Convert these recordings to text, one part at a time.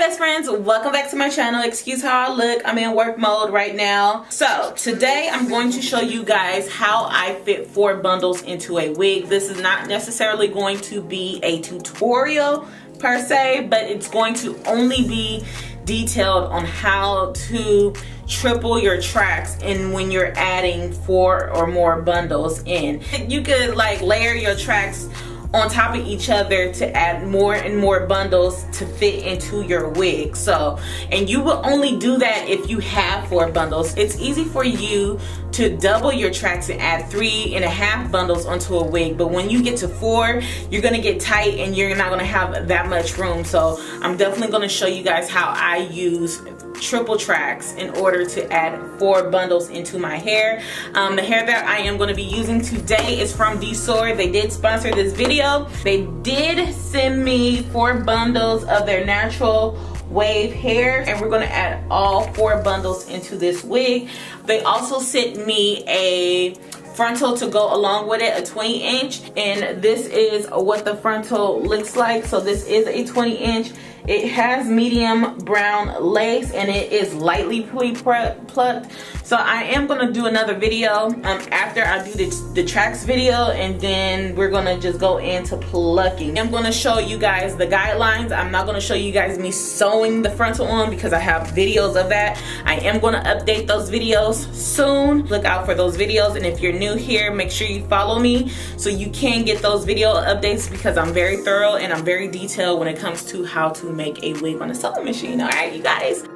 best friends, welcome back to my channel. Excuse how I look, I'm in work mode right now. So today I'm going to show you guys how I fit 4 bundles into a wig. This is not necessarily going to be a tutorial per se, but it's going to only be detailed on how to triple your tracks and when you're adding 4 or more bundles in. You could like layer your tracks on top of each other to add more and more bundles to fit into your wig. So, and you will only do that if you have 4 bundles. It's easy for you to double your tracks and add 3.5 bundles onto a wig, but when you get to 4, you're gonna get tight and you're not gonna have that much room. So I'm definitely gonna show you guys how I use triple tracks in order to add 4 bundles into my hair. The hair that I am going to be using today is from Dsoar. They did sponsor this video. They did send me 4 bundles of their natural wave hair, and we're going to add all 4 bundles into this wig. They also sent me a frontal to go along with it, a 20-inch, and this is what the frontal looks like. So this is a 20-inch. It has medium brown lace and it is lightly plucked. So I am going to do another video after I do the tracks video, and then we're going to just go into plucking. I'm going to show you guys the guidelines. I'm not going to show you guys me sewing the frontal on because I have videos of that. I am going to update those videos soon. Look out for those videos, and if you're new here, make sure you follow me so you can get those video updates, because I'm very thorough and I'm very detailed when it comes to how to make a wig on a sewing machine. All right, you guys.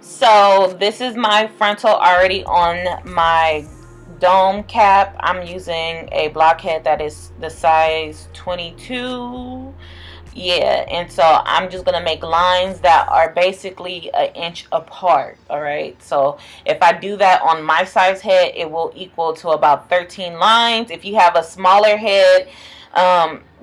So this is my frontal already on my dome cap. I'm using a blockhead that is the size 22. Yeah, and so I'm just gonna make lines that are basically an inch apart. All right, so if I do that on my size head, it will equal to about 13 lines. If you have a smaller head,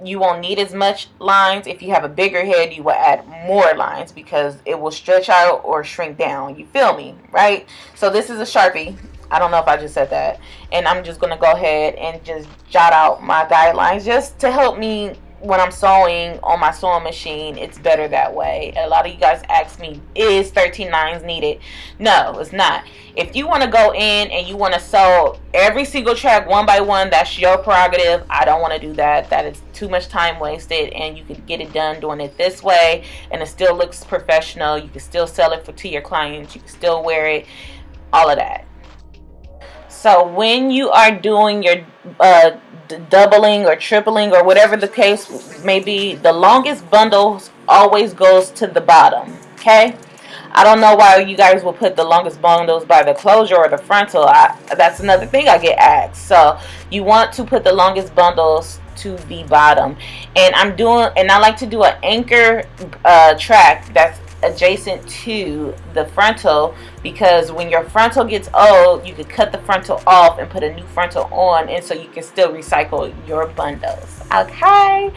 you won't need as much lines. If you have a bigger head, you will add more lines because it will stretch out or shrink down. You feel me, right? So this is a Sharpie. I don't know if I just said that. And I'm just going to go ahead and just jot out my guidelines just to help me when I'm sewing on my sewing machine. It's better that way. A lot of you guys ask me, is 13 lines needed? No, it's not. If you want to go in and you want to sew every single track one by one, that's your prerogative. I don't want to do that. That is too much time wasted, and you can get it done doing it this way, and it still looks professional. You can still sell it to your clients. You can still wear it, all of that. So when you are doing your doubling or tripling or whatever the case may be, the longest bundle always goes to the bottom. Okay, I don't know why you guys will put the longest bundles by the closure or the frontal. That's another thing I get asked. So you want to put the longest bundles to the bottom, and I like to do an anchor track that's adjacent to the frontal, because when your frontal gets old, you could cut the frontal off and put a new frontal on, and so you can still recycle your bundles. Okay,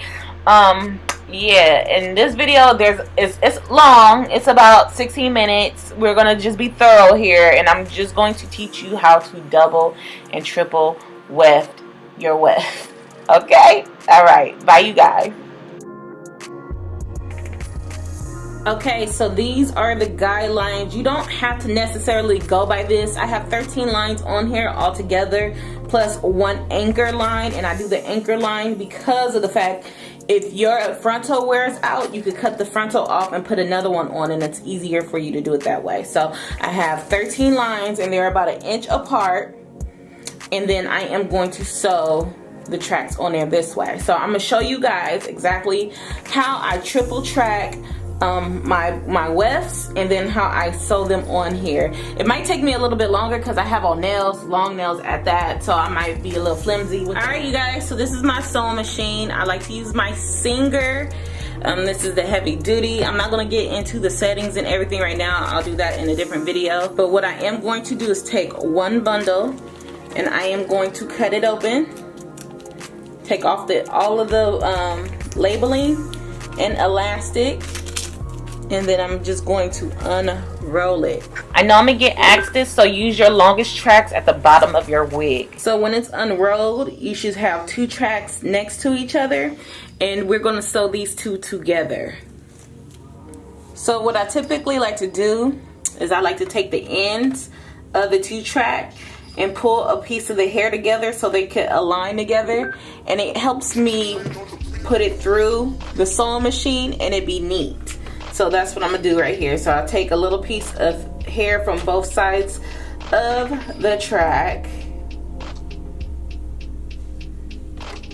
yeah, in this video it's long. It's about 16 minutes. We're gonna just be thorough here, and I'm just going to teach you how to double and triple weft your weft. Okay, all right, bye you guys. Okay, so these are the guidelines. You don't have to necessarily go by this. I have 13 lines on here altogether, plus 1 anchor line, and I do the anchor line because of the fact if your frontal wears out, you could cut the frontal off and put another one on, and it's easier for you to do it that way. So I have 13 lines, and they're about 1 inch apart, and then I am going to sew the tracks on there this way. So I'm gonna show you guys exactly how I triple track my wefts, and then how I sew them on here. It might take me a little bit longer because I have all nails, long nails at that, so I might be a little flimsy with Alright you guys, so this is my sewing machine. I like to use my Singer. This is the heavy duty. I'm not going to get into the settings and everything right now. I'll do that in a different video. But what I am going to do is take 1 bundle, and I am going to cut it open, take off all of the labeling and elastic, and then I'm just going to unroll it. I know I'm gonna get asked this, so use your longest tracks at the bottom of your wig. So when it's unrolled, you should have 2 tracks next to each other, and we're gonna sew these 2 together. So what I typically like to do is I like to take the ends of the 2-track and pull a piece of the hair together so they can align together, and it helps me put it through the sewing machine and it be neat. So that's what I'm gonna do right here. So I'll take a little piece of hair from both sides of the track,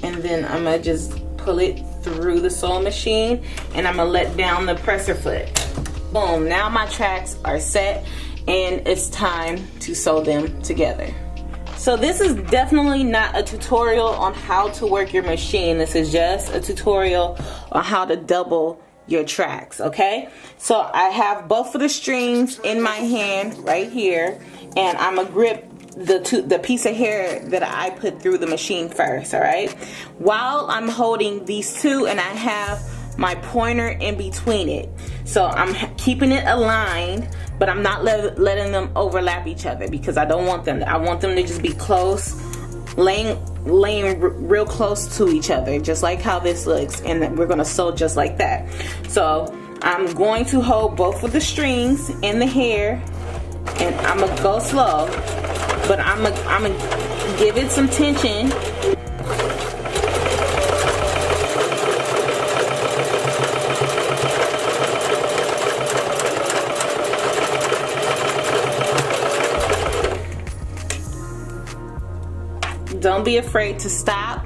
and then I'm gonna just pull it through the sewing machine, and I'm gonna let down the presser foot. Boom, now my tracks are set and it's time to sew them together. So this is definitely not a tutorial on how to work your machine. This is just a tutorial on how to double your tracks, okay? So I have both of the strings in my hand right here, and I'm gonna grip the piece of hair that I put through the machine first, all right? While I'm holding these two, and I have my pointer in between it. So I'm keeping it aligned, but I'm not letting them overlap each other because I don't want them. I want them to just be close, laying real close to each other, just like how this looks, and we're gonna sew just like that. So I'm going to hold both of the strings in the hair, and I'm gonna go slow, but I'm gonna give it some tension. Don't be afraid to stop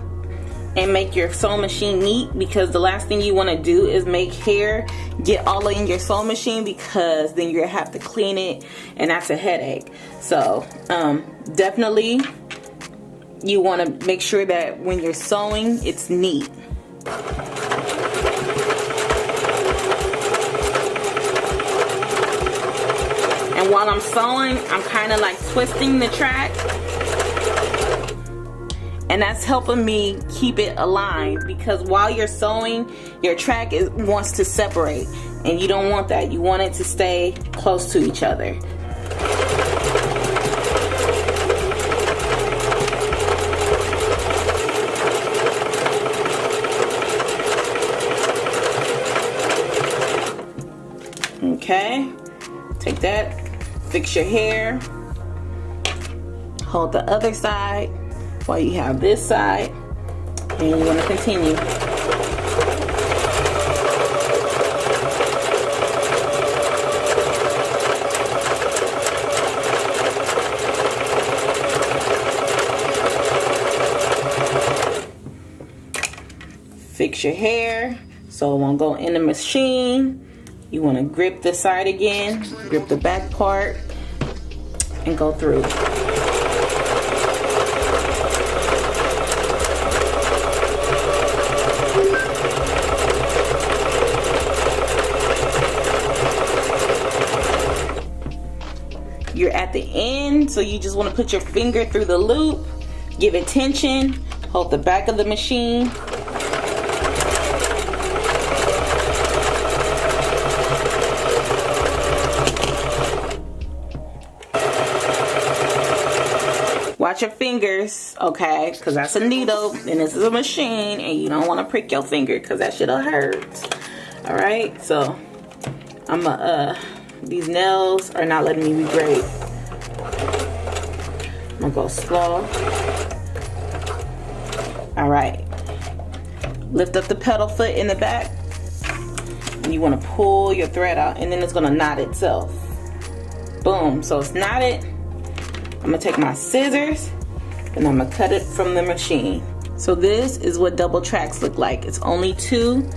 and make your sewing machine neat, because the last thing you want to do is make hair get all in your sewing machine, because then you're gonna have to clean it, and that's a headache. So definitely you want to make sure that when you're sewing, it's neat. And while I'm sewing, I'm kind of like twisting the track, and that's helping me keep it aligned, because while you're sewing, your track wants to separate, and you don't want that. You want it to stay close to each other. Okay, take that, fix your hair, hold the other side while you have this side, and you want to continue. Fix your hair so it won't go in the machine. You want to grip the side again, grip the back part, and go through. You're at the end, so you just want to put your finger through the loop, give it tension, hold the back of the machine. Watch your fingers, okay? Because that's a needle and this is a machine, and you don't want to prick your finger because that shit'll hurt. All right, so these nails are not letting me be great. I'm gonna go slow. All right, lift up the pedal foot in the back, and you want to pull your thread out, and then it's gonna knot itself. Boom, so it's knotted. I'm gonna take my scissors and I'm gonna cut it from the machine. So this is what double tracks look like. It's only 2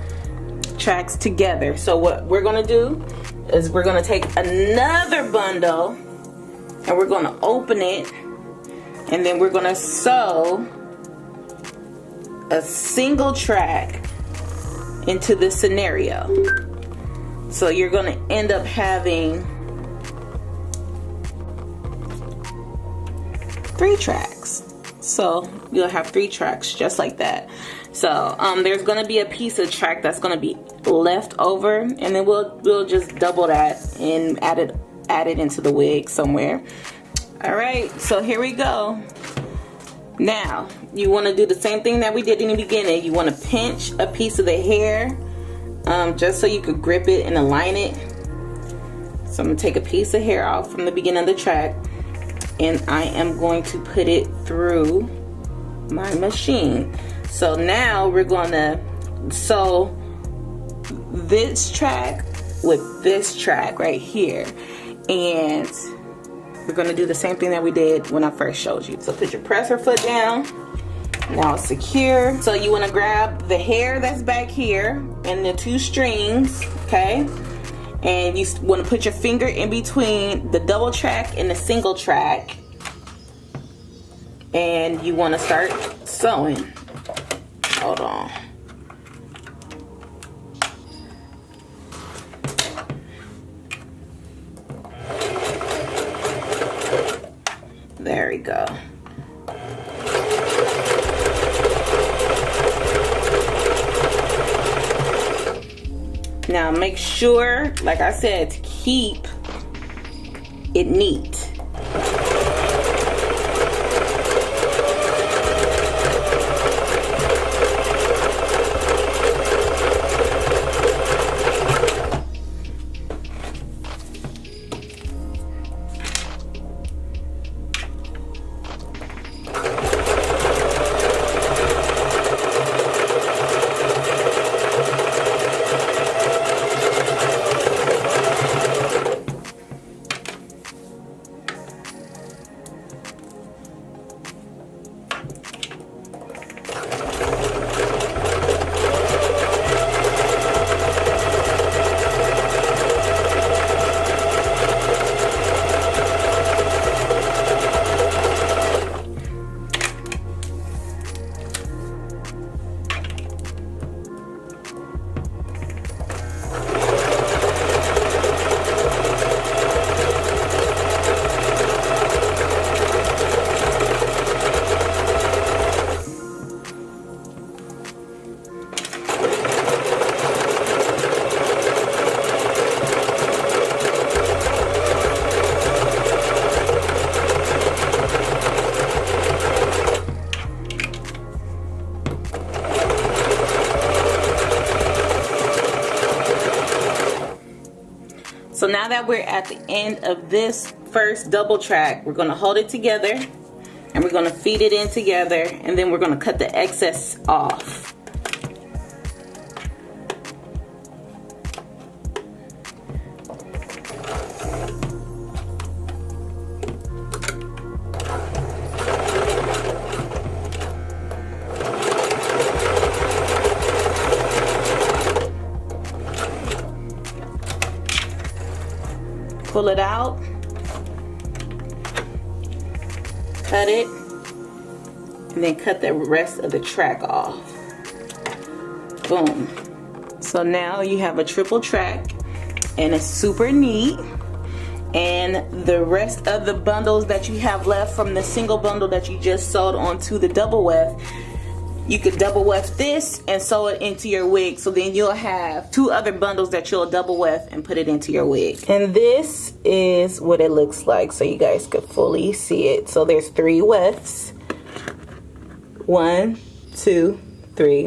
tracks together. So what we're gonna do is we're gonna take another bundle and we're gonna open it, and then we're gonna sew a single track into this scenario. So you're gonna end up having 3 tracks. So you'll have 3 tracks just like that. So there's gonna be a piece of track that's gonna be left over, and then we'll just double that and add it into the wig somewhere. All right, so here we go. Now you want to do the same thing that we did in the beginning. You want to pinch a piece of the hair just so you could grip it and align it. So I'm gonna take a piece of hair off from the beginning of the track, and I am going to put it through my machine. So now we're gonna sew this track with this track right here, and we're gonna do the same thing that we did when I first showed you. So put your presser foot down. Now it's secure. So you wanna grab the hair that's back here and the 2 strings, okay? And you wanna put your finger in between the double track and the single track, and you wanna start sewing. Hold on. There we go. Now make sure, like I said, to keep it neat. So now that we're at the end of this first double track, we're gonna hold it together and we're gonna feed it in together, and then we're gonna cut the excess off. Pull it out, cut it, and then cut the rest of the track off. Boom. So now you have a triple track, and it's super neat. And the rest of the bundles that you have left from the single bundle that you just sewed onto the double weft, you could double weft this and sew it into your wig, so then you'll have 2 other bundles that you'll double weft and put it into your wig. And this is what it looks like, so you guys could fully see it. So there's 3 wefts. 1, 2, 3.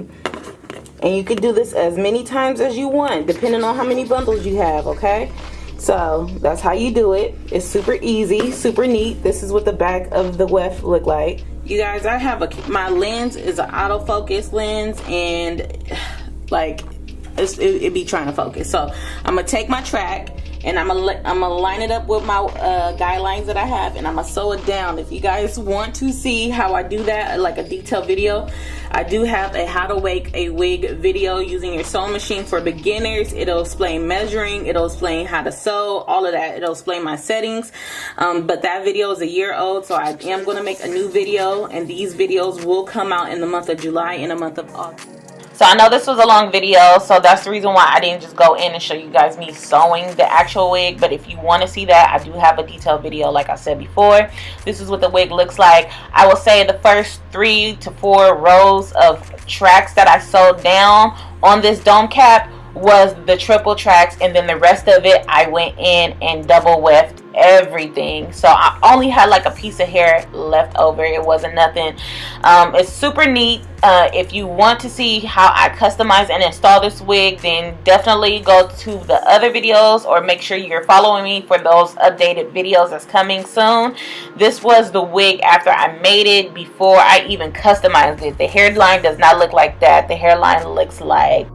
And you could do this as many times as you want, depending on how many bundles you have, okay? So that's how you do it. It's super easy, super neat. This is what the back of the weft look like. You guys, I have my lens is an autofocus lens, and like it be trying to focus. So I'm gonna take my track and I'm gonna line it up with my guidelines that I have, and I'm gonna sew it down. If you guys want to see how I do that, like a detailed video, I do have a how to make a wig video using your sewing machine for beginners. It'll explain measuring, it'll explain how to sew, all of that. It'll explain my settings. But that video is a year old, so I am going to make a new video, and these videos will come out in the month of July and the month of August. So I know this was a long video, so that's the reason why I didn't just go in and show you guys me sewing the actual wig. But if you want to see that, I do have a detailed video like I said before. This is what the wig looks like. I will say the first 3 to 4 rows of tracks that I sewed down on this dome cap was the triple tracks, and then the rest of it I went in and double weft everything. So I only had like a piece of hair left over. It wasn't nothing. It's super neat. If you want to see how I customize and install this wig, then definitely go to the other videos, or make sure you're following me for those updated videos that's coming soon. This was the wig after I made it, before I even customized it. The hairline does not look like that. The hairline looks like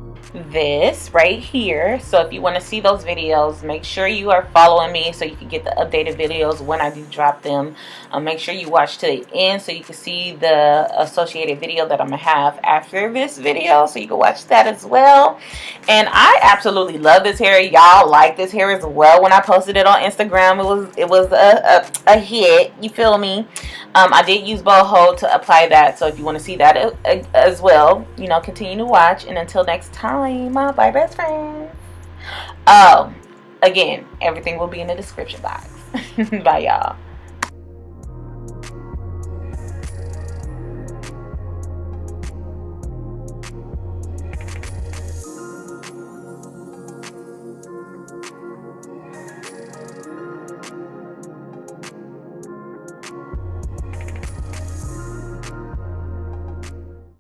this right here. So if you want to see those videos, make sure you are following me so you can get the updated videos when I do drop them. Make sure you watch to the end so you can see the associated video that I'm gonna have after this video, so you can watch that as well. And I absolutely love this hair. Y'all like this hair as well. When I posted it on Instagram, it was a hit, you feel me? I did use boho to apply that, so if you want to see that as well, you know, continue to watch. And until next time, bye best friends. Oh, again, everything will be in the description box. Bye y'all.